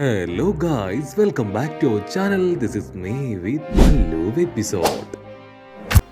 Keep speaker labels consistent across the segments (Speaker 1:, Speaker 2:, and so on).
Speaker 1: Hello guys, welcome back to our channel. This is me with one new episode.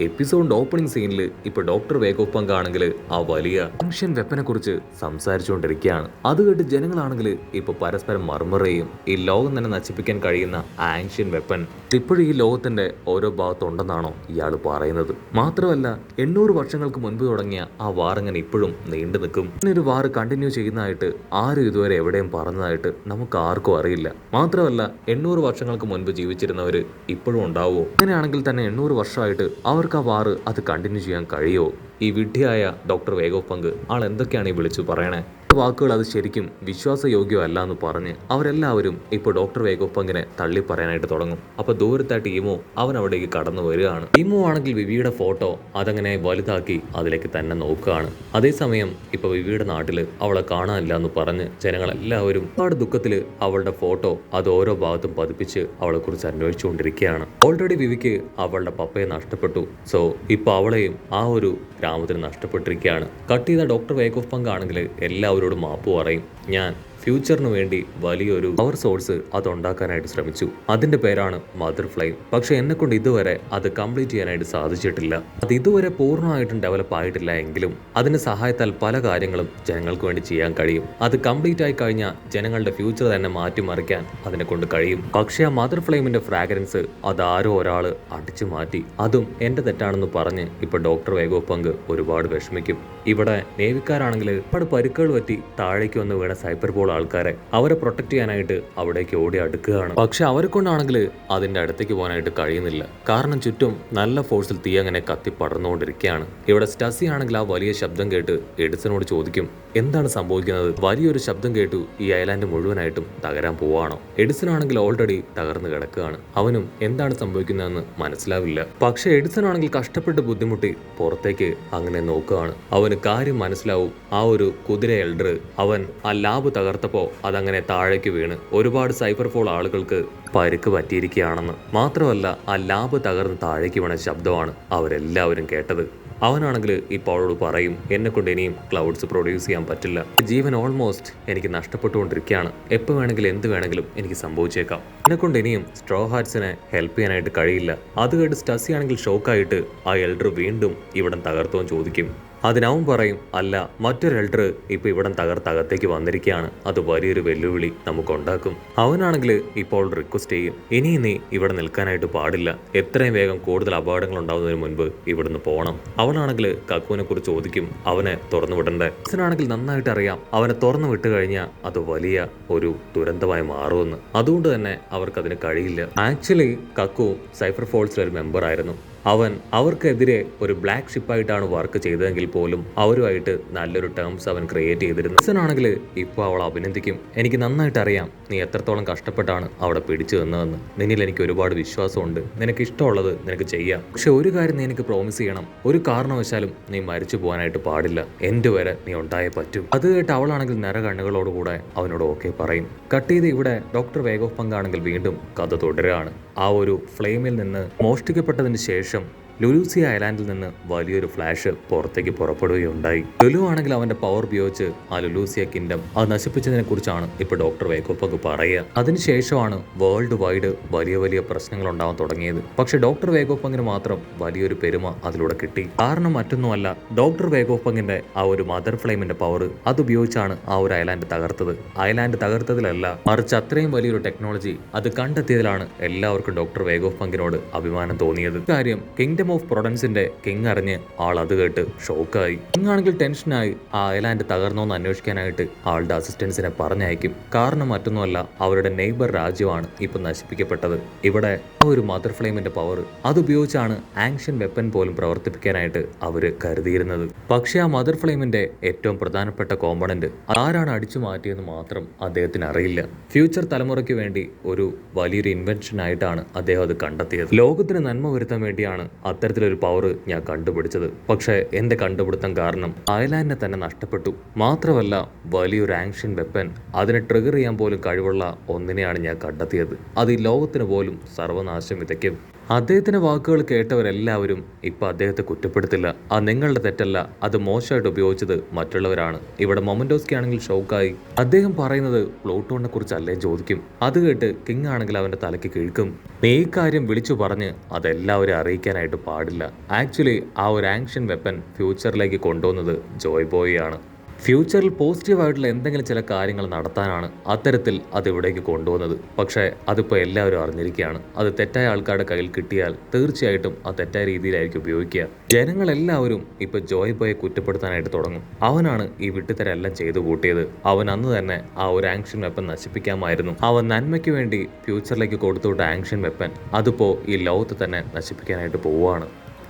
Speaker 1: എപ്പിസോഡിന്റെ opening സീനിൽ ഇപ്പൊ doctor വേഗോപ്പങ്ക് ആണെങ്കിൽ ആ വലിയ ആൻഷ്യൻ വെപ്പനെ കുറിച്ച് സംസാരിച്ചുകൊണ്ടിരിക്കുകയാണ്. അത് കേട്ട് ജനങ്ങളാണെങ്കിൽ ഇപ്പൊ പരസ്പരം മർമറയും ഈ ലോകം തന്നെ നശിപ്പിക്കാൻ കഴിയുന്ന ആൻഷ്യൻ വെപ്പൻ ഇപ്പോഴും ഈ ലോകത്തിന്റെ ഓരോ ഭാഗത്തുണ്ടെന്നാണോ ഇയാൾ പറയുന്നത്. മാത്രമല്ല 800 വർഷങ്ങൾക്ക് മുൻപ് തുടങ്ങിയ ആ വാർ അങ്ങനെ ഇപ്പോഴും നീണ്ടു നിൽക്കും. ഇങ്ങനൊരു വാർ കണ്ടിന്യൂ ചെയ്യുന്നതായിട്ട് ആരും ഇതുവരെ എവിടെയും പറഞ്ഞതായിട്ട് നമുക്ക് ആർക്കും അറിയില്ല. മാത്രമല്ല 800 വർഷങ്ങൾക്ക് മുൻപ് ജീവിച്ചിരുന്നവർ ഇപ്പോഴും ഉണ്ടാവുമോ? അങ്ങനെയാണെങ്കിൽ തന്നെ 800 വർഷമായിട്ട് അവർക്ക് ആ വാറ് അത് കണ്ടിന്യൂ ചെയ്യാൻ കഴിയുമോ? ഈ വിഡ്ഢിയായ ഡോക്ടർ വേഗോപ്പങ്ക് ആൾ എന്തൊക്കെയാണ് ഈ വിളിച്ചു പറയണേ? വാക്കുകൾ അത് ശരിക്കും വിശ്വാസയോഗ്യമല്ല എന്ന് പറഞ്ഞ് അവരെല്ലാവരും ഇപ്പോൾ ഡോക്ടർ വേഗോപ്പങ്കിനെ തള്ളി പറയാനായിട്ട് തുടങ്ങും. അപ്പൊ ദൂരത്തായിട്ട് ഈമോ അവൻ അവിടേക്ക് കടന്നു വരികയാണ്. ഈമോ ആണെങ്കിൽ വിവിയുടെ ഫോട്ടോ അതങ്ങനെ വലുതാക്കി അതിലേക്ക് തന്നെ നോക്കുകയാണ്. അതേസമയം ഇപ്പൊ വിവിയുടെ നാട്ടില് അവളെ കാണാനില്ല എന്ന് പറഞ്ഞ് ജനങ്ങളെല്ലാവരും ഒരുപാട് ദുഃഖത്തില് അവളുടെ ഫോട്ടോ അത് ഓരോ ഭാഗത്തും പതിപ്പിച്ച് അവളെ കുറിച്ച് അന്വേഷിച്ചുകൊണ്ടിരിക്കുകയാണ്. ഓൾറെഡി വിവിക്ക് അവളുടെ പപ്പയെ നഷ്ടപ്പെട്ടു. സോ ഇപ്പൊ അവളെയും ആ ഒരു ഗ്രാമത്തിന് നഷ്ടപ്പെട്ടിരിക്കുകയാണ്. കട്ട് ചെയ്ത ഡോക്ടർ വേഗോപ്പങ്ക് ആണെങ്കിൽ എല്ലാവരും മാപ്പ് പറയും. ഞാൻ ഫ്യൂച്ചറിന് വേണ്ടി വലിയൊരു പവർ സോഴ്സ് അത് ഉണ്ടാക്കാനായിട്ട് ശ്രമിച്ചു. അതിന്റെ പേരാണ് മദർ ഫ്ലെയിം. പക്ഷെ എന്നെ കൊണ്ട് ഇതുവരെ അത് കംപ്ലീറ്റ് ചെയ്യാനായിട്ട് സാധിച്ചിട്ടില്ല. അത് ഇതുവരെ പൂർണ്ണമായിട്ടും ഡെവലപ്പ് ആയിട്ടില്ല എങ്കിലും അതിന്റെ സഹായത്താൽ പല കാര്യങ്ങളും ജനങ്ങൾക്ക് വേണ്ടി ചെയ്യാൻ കഴിയും. അത് കംപ്ലീറ്റ് ആയി കഴിഞ്ഞാൽ ജനങ്ങളുടെ ഫ്യൂച്ചർ തന്നെ മാറ്റിമറിക്കാൻ അതിനെ കൊണ്ട് കഴിയും. പക്ഷെ ആ മദർ ഫ്ലെയിമിന്റെ ഫ്രാഗ്രൻസ് അത് ആരോ ഒരാൾ അടിച്ചു മാറ്റി. അതും എന്റെ തെറ്റാണെന്ന് പറഞ്ഞ് ഇപ്പൊ ഡോക്ടർ വേഗോപ്പങ്ക് ഒരുപാട് വിഷമിക്കും. ഇവിടെ നേവിക്കാരാണെങ്കിൽ ഒരുപാട് പരുക്കുകൾ പറ്റി താഴേക്ക് വന്ന് വീണ സൈബർ ബോൾ ആൾക്കാരെ അവരെ പ്രൊട്ടക്ട് ചെയ്യാനായിട്ട് അവിടേക്ക് ഓടി അടുക്കുകയാണ്. പക്ഷെ അവരെ കൊണ്ടാണെങ്കിൽ അതിന്റെ അടുത്തേക്ക് പോകാനായിട്ട് കഴിയുന്നില്ല. കാരണം ചുറ്റും നല്ല ഫോഴ്സിൽ തീ അങ്ങനെ കത്തി പടർന്നുകൊണ്ടിരിക്കുകയാണ്. ഇവിടെ സ്റ്റസി ആണെങ്കിൽ ആ വലിയ ശബ്ദം കേട്ട് എഡിസനോട് ചോദിക്കും, എന്താണ് സംഭവിക്കുന്നത്? വലിയൊരു ശബ്ദം കേട്ടു ഈ ഐലാൻഡ് മുഴുവനായിട്ടും തകരാൻ പോവാണോ? എഡിസൺ ആണെങ്കിൽ ഓൾറെഡി തകർന്നു കിടക്കുകയാണ്. അവനും എന്താണ് സംഭവിക്കുന്നതെന്ന് മനസ്സിലാവില്ല. പക്ഷെ എഡിസൺ ആണെങ്കിൽ കഷ്ടപ്പെട്ട് ബുദ്ധിമുട്ടി പുറത്തേക്ക് അങ്ങനെ നോക്കുകയാണ്. അവന് കാര്യം മനസ്സിലാവും. ആ ഒരു കുതിര എൽഡർ അവൻ ആ ലാബ് തകർത്തപ്പോ അതങ്ങനെ താഴേക്ക് വീണ് ഒരുപാട് സൈബർ ഫോൾ ആളുകൾക്ക് പരിക്ക് പറ്റിയിരിക്കുകയാണെന്ന്. മാത്രമല്ല ആ ലാബ് തകർന്ന് താഴേക്ക് വീണ ശബ്ദമാണ് അവരെല്ലാവരും കേട്ടത്. അവനാണെങ്കിൽ ഇപ്പോൾ അവളോട് പറയും, എന്നെ കൊണ്ട് ഇനിയും ക്ലൗഡ്സ് പ്രൊഡ്യൂസ് ചെയ്യാൻ പറ്റില്ല. ജീവൻ ഓൾമോസ്റ്റ് എനിക്ക് നഷ്ടപ്പെട്ടുകൊണ്ടിരിക്കുകയാണ്. എപ്പോൾ വേണമെങ്കിലും എന്ത് വേണമെങ്കിലും എനിക്ക് സംഭവിച്ചേക്കാം. എന്നെ കൊണ്ട് ഇനിയും സ്ട്രോ ഹാർട്സിനെ ഹെൽപ്പ് ചെയ്യാനായിട്ട് കഴിയില്ല. അത് കേട്ട് സ്റ്റസി ആണെങ്കിൽ ഷോക്കായിട്ട് ആ എൽഡർ വീണ്ടും ഇവിടം തകർത്തോന്ന് ചോദിക്കും. അതിനവൻ പറയും, അല്ല, മറ്റൊരു എൽഡർ ഇപ്പൊ ഇവിടം തകർത്തകത്തേക്ക് വന്നിരിക്കുകയാണ്. അത് വലിയൊരു വെല്ലുവിളി നമുക്കുണ്ടാക്കും. അവനാണെങ്കിൽ ഇപ്പോൾ റിക്വസ്റ്റ് ചെയ്യും, ഇനി നീ ഇവിടെ നിൽക്കാനായിട്ട് പാടില്ല. എത്രയും വേഗം കൂടുതൽ അപകടങ്ങൾ ഉണ്ടാവുന്നതിന് മുൻപ് ഇവിടുന്ന് പോകണം. അവനാണെങ്കിൽ കക്കുവിനെ കുറിച്ച് ചോദിക്കും, അവനെ തുറന്നു വിടണ്ടേ? അച്ഛനാണെങ്കിൽ നന്നായിട്ട് അറിയാം അവനെ തുറന്നു വിട്ടു കഴിഞ്ഞാൽ അത് വലിയ ഒരു ദുരന്തമായി മാറുമെന്ന്. അതുകൊണ്ട് തന്നെ അവർക്കതിന് കഴിയില്ല. ആക്ച്വലി കക്കു സൈഫർ ഫോൾസിലെ ഒരു മെമ്പർ ആയിരുന്നു. അവൻ അവർക്കെതിരെ ഒരു ബ്ലാക്ക് ഷിപ്പായിട്ടാണ് വർക്ക് ചെയ്തതെങ്കിൽ പോലും അവരുമായിട്ട് നല്ലൊരു ടേംസ് അവൻ ക്രിയേറ്റ് ചെയ്തിരുന്നു. ആണെങ്കിൽ ഇപ്പോൾ അവൾ അഭിനന്ദിക്കും, എനിക്ക് നന്നായിട്ട് അറിയാം നീ എത്രത്തോളം കഷ്ടപ്പെട്ടാണ് അവിടെ പിടിച്ചു നിന്നതെന്ന്. നിന്നിൽ എനിക്ക് ഒരുപാട് വിശ്വാസമുണ്ട്. നിനക്ക് ഇഷ്ടമുള്ളത് നിനക്ക് ചെയ്യാം. പക്ഷെ ഒരു കാര്യം നീ എനിക്ക് പ്രോമിസ് ചെയ്യണം, ഒരു കാരണവശാലും നീ മരിച്ചു പോകാനായിട്ട് പാടില്ല. എൻ്റെ വരെ നീ ഉണ്ടായേ പറ്റൂ. അത് കേട്ട് അവളാണെങ്കിൽ നിറകണ്ണുകളോടുകൂടെ അവനോട് ഓക്കെ പറയും. കട്ട് ചെയ്ത് ഇവിടെ ഡോക്ടർ വേഗോപ്പങ്ക് ആണെങ്കിൽ വീണ്ടും കഥ തുടരുകയാണ്. ആ ഒരു ഫ്ലെയിമിൽ നിന്ന് മോഷ്ടിക്കപ്പെട്ടതിന് ശേഷം ലുലൂസിയ ഐലാൻഡിൽ നിന്ന് വലിയൊരു ഫ്ലാഷ് പുറത്തേക്ക് പുറപ്പെടുകയുണ്ടായി. ലുലു ആണെങ്കിൽ അവന്റെ പവർ ഉപയോഗിച്ച് ആ ലുലൂസിയ കിങ്ഡം അത് നശിപ്പിച്ചതിനെ കുറിച്ചാണ് ഇപ്പൊ ഡോക്ടർ വേഗോപ്പങ്ക് പറയുക. അതിനുശേഷമാണ് വേൾഡ് വൈഡ് വലിയ വലിയ പ്രശ്നങ്ങൾ ഉണ്ടാവാൻ തുടങ്ങിയത്. പക്ഷെ ഡോക്ടർ വേഗോപ്പങ്കിന് മാത്രം വലിയൊരു പെരുമ അതിലൂടെ കിട്ടി. കാരണം മറ്റൊന്നുമല്ല, ഡോക്ടർ വേഗോപ്പങ്കിന്റെ ആ ഒരു മദർ ഫ്ലെയിമിന്റെ പവർ അതുപയോഗിച്ചാണ് ആ ഒരു ഐലാൻഡ് തകർത്തത്. ഐലാൻഡ് തകർത്തതിലല്ല, മറിച്ച് അത്രയും വലിയൊരു ടെക്നോളജി അത് കണ്ടെത്തിയതിലാണ് എല്ലാവർക്കും ഡോക്ടർ വേഗോപ്പങ്കിനോട് അഭിമാനം തോന്നിയത്. കാര്യം കിങ്ഡം ഓഫ് പ്രൊഡൻസിന്റെ കിങ് അറിഞ്ഞ് ആൾ അത് കേട്ട് ഷോക്കായി. കിങ് ആണെങ്കിൽ ടെൻഷനായി ആ ഐലാൻഡ് തകർന്നോന്ന് അന്വേഷിക്കാനായിട്ട് ആളുടെ അസിസ്റ്റൻസിനെ പറഞ്ഞയക്കും. കാരണം മറ്റൊന്നുമല്ല, അവരുടെ നെയ്ബർ രാജ്യമാണ് ഇപ്പൊ നശിപ്പിക്കപ്പെട്ടത്. ഇവിടെ ആ ഒരു മദർ ഫ്ലെയിമിന്റെ പവർ അതുപയോഗിച്ചാണ് ആൻഷ്യൻ വെപ്പൻ പോലും പ്രവർത്തിപ്പിക്കാനായിട്ട് അവര് കരുതിയിരുന്നത്. പക്ഷെ ആ മദർ ഫ്ലെയിമിന്റെ ഏറ്റവും പ്രധാനപ്പെട്ട കോമ്പണന്റ് ആരാണ് അടിച്ചു മാറ്റിയെന്ന് മാത്രം അദ്ദേഹത്തിന് അറിയില്ല. ഫ്യൂച്ചർ തലമുറയ്ക്ക് വേണ്ടി ഒരു വലിയൊരു ഇൻവെൻഷൻ ആയിട്ടാണ് അദ്ദേഹം അത് കണ്ടെത്തിയത്. ലോകത്തിന് നന്മ വരുത്താൻ വേണ്ടിയാണ് അത്തരത്തിലൊരു പവർ ഞാൻ കണ്ടുപിടിച്ചത്. പക്ഷേ എൻ്റെ കണ്ടുപിടുത്തം കാരണം ഐലാൻഡിനെ തന്നെ നഷ്ടപ്പെട്ടു. മാത്രമല്ല, വലിയൊരു ആൻഷ്യൻ വെപ്പൻ അതിനെ ട്രിഗർ ചെയ്യാൻ പോലും കഴിവുള്ള ഒന്നിനെയാണ് ഞാൻ കണ്ടെത്തിയത്. അത് ഈ ലോകത്തിന് പോലും സർവനാശം വിതയ്ക്കും. അദ്ദേഹത്തിന്റെ വാക്കുകൾ കേട്ടവരെല്ലാവരും ഇപ്പൊ അദ്ദേഹത്തെ കുറ്റപ്പെടുത്തില്ല. അത് നിങ്ങളുടെ തെറ്റല്ല, അത് മോശമായിട്ട് ഉപയോഗിച്ചത് മറ്റുള്ളവരാണ്. ഇവിടെ മൊമന്റോസ്കി ആണെങ്കിൽ ഷോക്കായി. അദ്ദേഹം പറയുന്നത് പ്ലൂട്ടോണിനെ കുറിച്ചല്ലേ ചോദിക്കും. അത് കേട്ട് കിങ് ആണെങ്കിൽ അവന്റെ തലയ്ക്ക് കിഴക്കും. നീ ഈ കാര്യം വിളിച്ചു പറഞ്ഞ് അതെല്ലാവരും അറിയിക്കാനായിട്ട് പാടില്ല. ആക്ച്വലി ആ ഒരു ആൻഷ്യൻ വെപ്പൻ ഫ്യൂച്ചറിലേക്ക് കൊണ്ടുവന്നത് ജോയ് ബോയ് ആണ്. ഫ്യൂച്ചറിൽ പോസിറ്റീവായിട്ടുള്ള എന്തെങ്കിലും ചില കാര്യങ്ങൾ നടത്താനാണ് അത്തരത്തിൽ അത് ഇവിടേക്ക് കൊണ്ടുവന്നത്. പക്ഷേ അതിപ്പോൾ എല്ലാവരും അറിഞ്ഞിരിക്കുകയാണ്. അത് തെറ്റായ ആൾക്കാരുടെ കയ്യിൽ കിട്ടിയാൽ തീർച്ചയായിട്ടും അത് തെറ്റായ രീതിയിലായിരിക്കും ഉപയോഗിക്കുക. ജനങ്ങളെല്ലാവരും ഇപ്പോൾ ജോയ് ബോയെ കുറ്റപ്പെടുത്താനായിട്ട് തുടങ്ങും. അവനാണ് ഈ വിട്ടുതരെല്ലാം ചെയ്തു കൂട്ടിയത്. അവൻ അന്ന് തന്നെ ആ ഒരു ആൻഷ്യൻ വെപ്പൻ നശിപ്പിക്കാമായിരുന്നു. അവൻ നന്മയ്ക്ക് വേണ്ടി ഫ്യൂച്ചറിലേക്ക് കൊടുത്തുവിട്ട ആൻഷ്യൻ വെപ്പൻ അതിപ്പോൾ ഈ ലോകത്ത് തന്നെ നശിപ്പിക്കാനായിട്ട് പോവുകയാണ്.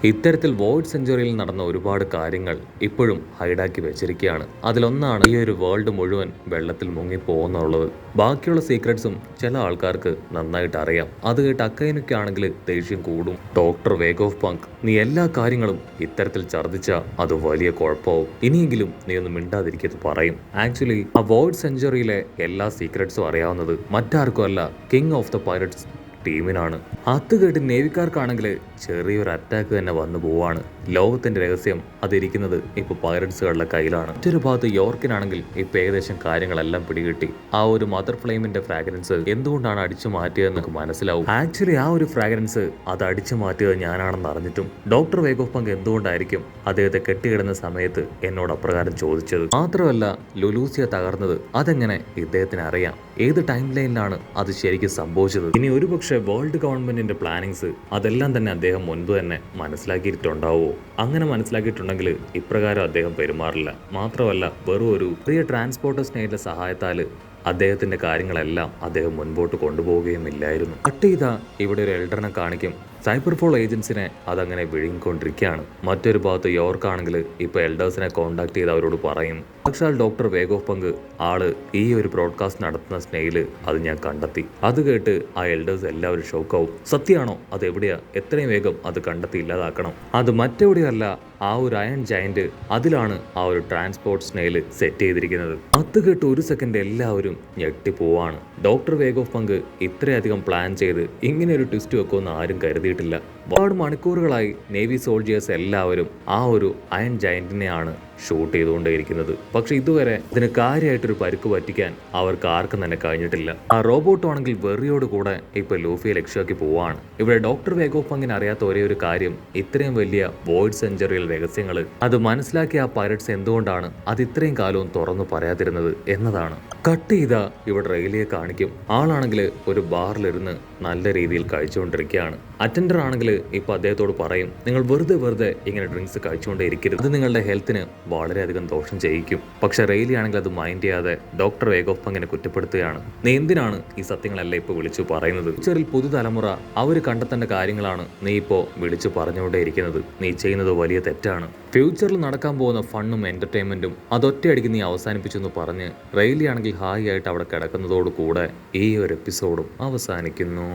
Speaker 1: ഇത്തരത്തിൽ വോയിഡ് സെഞ്ചുറിയിൽ നടന്ന ഒരുപാട് കാര്യങ്ങൾ ഇപ്പോഴും ഹൈഡാക്കി വെച്ചിരിക്കുകയാണ്. അതിലൊന്നാണ് ഈ ഒരു വേൾഡ് മുഴുവൻ വെള്ളത്തിൽ മുങ്ങിപ്പോകുന്നുള്ളത്. ബാക്കിയുള്ള സീക്രട്സും ചില ആൾക്കാർക്ക് നന്നായിട്ട് അറിയാം. അത് കേട്ട് അക്കൈനൊക്കെ ആണെങ്കിൽ ദേഷ്യം കൂടും. ഡോക്ടർ വേഗോഫ് പങ്ക്, നീ എല്ലാ കാര്യങ്ങളും ഇത്തരത്തിൽ ഛർദ്ദിച്ചാൽ അത് വലിയ കുഴപ്പമാവും. ഇനിയെങ്കിലും നീ ഒന്ന് മിണ്ടാതിരിക്കത്ത് പറയും. ആക്ച്വലി ആ വോയിഡ് സെഞ്ചുറിയിലെ എല്ലാ സീക്രട്സും അറിയാവുന്നത് മറ്റാർക്കും അല്ല, കിങ് ഓഫ് ദ പൈററ്റ്സ് ടീമിനാണ്. അത് കേട്ട് നേവിക്കാർക്കാണെങ്കിൽ ചെറിയൊരു അറ്റാക്ക് തന്നെ വന്നു പോവാണ്. ലോകത്തിന്റെ രഹസ്യം അതിരിക്കുന്നത് ഇപ്പൊ പൈററ്റ്സുകളുടെ കയ്യിലാണ്. മറ്റൊരു ഭാഗത്ത് യോർക്കിനാണെങ്കിൽ ഇപ്പൊ ഏകദേശം കാര്യങ്ങളെല്ലാം പിടികിട്ടി. ആ ഒരു മദർ ഫ്ലെയിമിന്റെ ഫ്രാഗ്രൻസ് എന്തുകൊണ്ടാണ് അടിച്ചു മാറ്റിയതെന്നൊക്കെ മനസ്സിലാവും. ആക്ച്വലി ആ ഒരു ഫ്രാഗ്രൻസ് അത് അടിച്ചു മാറ്റിയത് ഞാനാണെന്ന് അറിഞ്ഞിട്ടും ഡോക്ടർ വേഗോഫ് പങ്ക് എന്തുകൊണ്ടായിരിക്കും അദ്ദേഹത്തെ കെട്ടിക്കിടുന്ന സമയത്ത് എന്നോട് അപ്രകാരം ചോദിച്ചത്? മാത്രമല്ല ലുലൂസിയ തകർന്നത് അതെങ്ങനെ ഇദ്ദേഹത്തിന് അറിയാം? ഏത് ടൈം ലൈനിലാണ് അത് ശരിക്കും സംഭവിച്ചത്? ഇനി ഒരുപക്ഷെ വേൾഡ് ഗവൺമെന്റിന്റെ പ്ലാനിങ്സ് അതെല്ലാം തന്നെ അദ്ദേഹം മുൻപ് തന്നെ മനസ്സിലാക്കിയിട്ടുണ്ടാവോ? അങ്ങനെ മനസ്സിലാക്കിയിട്ടുണ്ടെങ്കിൽ ഇപ്രകാരം അദ്ദേഹം പെരുമാറില്ല. മാത്രമല്ല വെറും ഒരു ചെറിയ ട്രാൻസ്പോർട്ടേഴ്സിന്റെ സഹായത്താൽ അദ്ദേഹത്തിന്റെ കാര്യങ്ങളെല്ലാം അദ്ദേഹം മുൻപോട്ട് കൊണ്ടുപോവുകയുമില്ലായിരുന്നു. കട്ട് ചെയ്ത ഇവിടെ ഒരു എൽഡറിനെ കാണിക്കും. സൈബർഫോൾ ഏജൻസിനെ അതങ്ങനെ വിഴുങ്ങിക്കൊണ്ടിരിക്കുകയാണ്. മറ്റൊരു ഭാഗത്ത് യോർക്കാണെങ്കിൽ ഇപ്പോൾ എൽഡേഴ്സിനെ കോൺടാക്ട് ചെയ്ത് അവരോട് പറയും, പക്ഷേ ഡോക്ടർ വേഗോഫ് പങ്ക് ആള് ഈ ഒരു ബ്രോഡ്കാസ്റ്റ് നടത്തുന്ന സ്നെയില് അത് ഞാൻ കണ്ടെത്തി. അത് കേട്ട് ആ എൽഡേഴ്സ് എല്ലാവരും ഷോക്കാവും. സത്യമാണോ? അത് എവിടെയാ? എത്രയും വേഗം അത് കണ്ടെത്തി ഇല്ലാതാക്കണം. അത് മറ്റെവിടെയല്ല, ആ ഒരു അയൺ ജയന്റ് അതിലാണ് ആ ഒരു ട്രാൻസ്പോർട്ട് സ്നെയില് സെറ്റ് ചെയ്തിരിക്കുന്നത്. അത് കേട്ട് ഒരു സെക്കൻഡ് എല്ലാവരും ഞെട്ടിപ്പോവാണ്. ഡോക്ടർ വേഗോഫ് പങ്ക് ഇത്രയധികം പ്ലാൻ ചെയ്ത് ഇങ്ങനെ ഒരു ട്വിസ്റ്റ് വെക്കുമെന്ന് ആരും കരുതിയിട്ടില്ല. ഒരുപാട് മണിക്കൂറുകളായി നേവി സോൾജിയേഴ്സ് എല്ലാവരും ആ ഒരു അയൺ ജയന്റിനെയാണ് ഷൂട്ട് ചെയ്തുകൊണ്ടേയിരിക്കുന്നത്. പക്ഷെ ഇതുവരെ ഇതിന് കാര്യമായിട്ടൊരു പരുക്ക് പറ്റിക്കാൻ അവർക്ക് ആർക്കും തന്നെ കഴിഞ്ഞിട്ടില്ല. ആ റോബോട്ട് ആണെങ്കിൽ വെറിയോട് കൂടെ ഇപ്പൊ ലൂഫിയെ ലക്ഷ്യമാക്കി പോവാണ്. ഇവിടെ ഡോക്ടർ വേഗോഫ് പങ്കിന് അറിയാത്ത ഒരേ ഒരു കാര്യം, ഇത്രയും വലിയ വോയിഡ് സെഞ്ചുറിയിൽ രഹസ്യങ്ങൾ അത് മനസ്സിലാക്കിയ ആ പൈററ്റ്സ് എന്തുകൊണ്ടാണ് അത് ഇത്രയും കാലവും തുറന്നു പറയാതിരുന്നത് എന്നതാണ്. കട്ട് ചെയ്ത ഇവിടെ റെയിലിയെ കാണിക്കും. ആളാണെങ്കിൽ ഒരു ബാറിലിരുന്ന് നല്ല രീതിയിൽ കഴിച്ചുകൊണ്ടിരിക്കുകയാണ്. അറ്റൻഡർ ആണെങ്കിൽ ഇപ്പൊ അദ്ദേഹത്തോട് പറയും, നിങ്ങൾ വെറുതെ ഇങ്ങനെ ഡ്രിങ്ക്സ് കഴിച്ചുകൊണ്ടേ ഇരിക്കരുത്, അത് നിങ്ങളുടെ ഹെൽത്തിന് വളരെയധികം ദോഷം ചെയ്യിക്കും. പക്ഷെ റെയിലി ആണെങ്കിൽ അത് മൈൻഡ് ചെയ്യാതെ ഡോക്ടർ വേഗോഫ് പങ്കിനെ കുറ്റപ്പെടുത്തുകയാണ്. നീ എന്തിനാണ് ഈ സത്യങ്ങളെല്ലാം ഇപ്പോൾ വിളിച്ചു പറയുന്നത്? ഫ്യൂച്ചറിൽ പുതുതലമുറ അവർ കണ്ടെത്തേണ്ട കാര്യങ്ങളാണ് നീ ഇപ്പോൾ വിളിച്ചു പറഞ്ഞുകൊണ്ടേയിരിക്കുന്നത്. നീ ചെയ്യുന്നത് വലിയ തെറ്റാണ്. ഫ്യൂച്ചറിൽ നടക്കാൻ പോകുന്ന ഫണ്ണും എന്റർടൈൻമെന്റും അതൊറ്റയടിക്ക് നീ അവസാനിപ്പിച്ചെന്ന് പറഞ്ഞ് റെയിലി ആണെങ്കിൽ ഹായ് ആയിട്ട് അവിടെ കിടക്കുന്നതോടുകൂടെ ഈ ഒരു എപ്പിസോഡും അവസാനിക്കുന്നു.